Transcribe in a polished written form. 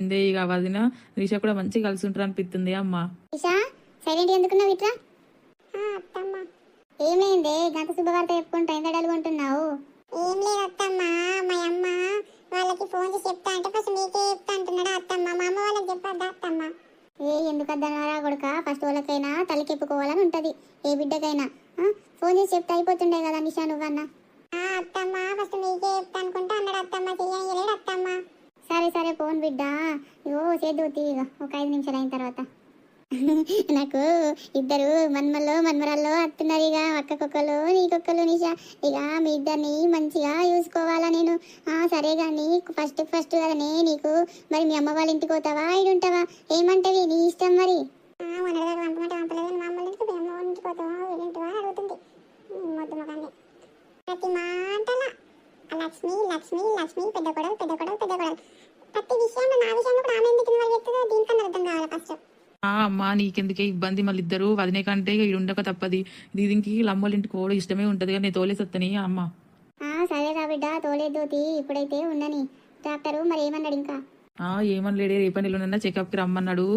ఇందే ఇక వదిన నిష కూడా మంచి కలిసి ఉంటారు అనిపిస్తుంది అమ్మ. ఇషా సైలెంట్ ఎందుకున్నావు ఇట్లా? అత్తమ్మ ఏమైంది గంట శుభవార్త చెప్పుకుంటా ఎంత అడుగుంటున్నావు? ఏం లేదు అత్తమ్మ, మా అమ్మ వాళ్ళకి ఫోన్ చేసి చెప్తా అంటే ఫస్ట్ మీకే చెప్తా అంటున్నాడా అత్తమ్మ. మా అమ్మ వాళ్ళకి చెప్పద్దా అత్తమ్మ? ఎందుకు అద్దనరా కొడుక, ఫస్ట్ వాళ్ళకైనా తలకెప్పుకోవాలని ఉంటది ఏ బిడ్డకైనా. ఫోన్ చేసి చెప్తే అయిపోతుండే కదా నిషా నువ్వన్నా. అత్తమ్మ ఫస్ట్ మీకే చెప్తా అనుకుంటా అన్నాడు అత్తమ్మ, చెయ్యలేడు అత్తమ్మ. సరే సరే ఫోన్ బిడ్డ ఇగో చేద్దు తీగ ఒక 5 నిమిషాలు అయిన తర్వాత. నాకు ఇద్దరు మన్మరాల్లో అత్తున్నారు, ఇక అక్కకొక్కలు నీకొక్కలు నిషా. ఇక మీ ఇద్దరిని మంచిగా చూసుకోవాలా నేను. సరే కానీ ఫస్ట్ ఫస్ట్ కదనే నీకు, మరి మీ అమ్మ వాళ్ళ ఇంటికి పోతావా ఇడుంటావా ఏమంటవి నీ ఇష్టం మరి. ప్రతి మాటల లక్ష్మి లక్ష్మి లక్ష్మి పెద్ద కొడలు పెద్ద కొడలు పెద్ద కొడలు. ప్రతి విషయంలో నా విషయంలో కూడా ఆమె ఎందుకు ఇన్వాల్వ్ చేస్తుందో దీనికన్నా అర్థం కావాలి ఫస్ట్. అమ్మా నీకెందుకే ఇబ్బంది, మళ్ళీ ఇద్దరు వదినే కంటే ఇక ఉండక తప్పది. దీనికి లమ్మోళ్ళ ఇంటికి కూడా ఇష్టమే ఉంటది కానీ నేను తోలేసత్తని అమ్మ. సరేరా బిడ్డ తోలేదోతి ఇప్పుడైతే ఉండని. డాక్టరు మరి ఏమన్నాడు ఇంకా? ఏమని లేడే రేపటి నెలలోనైనా చెకప్కి రమ్మన్నాడు.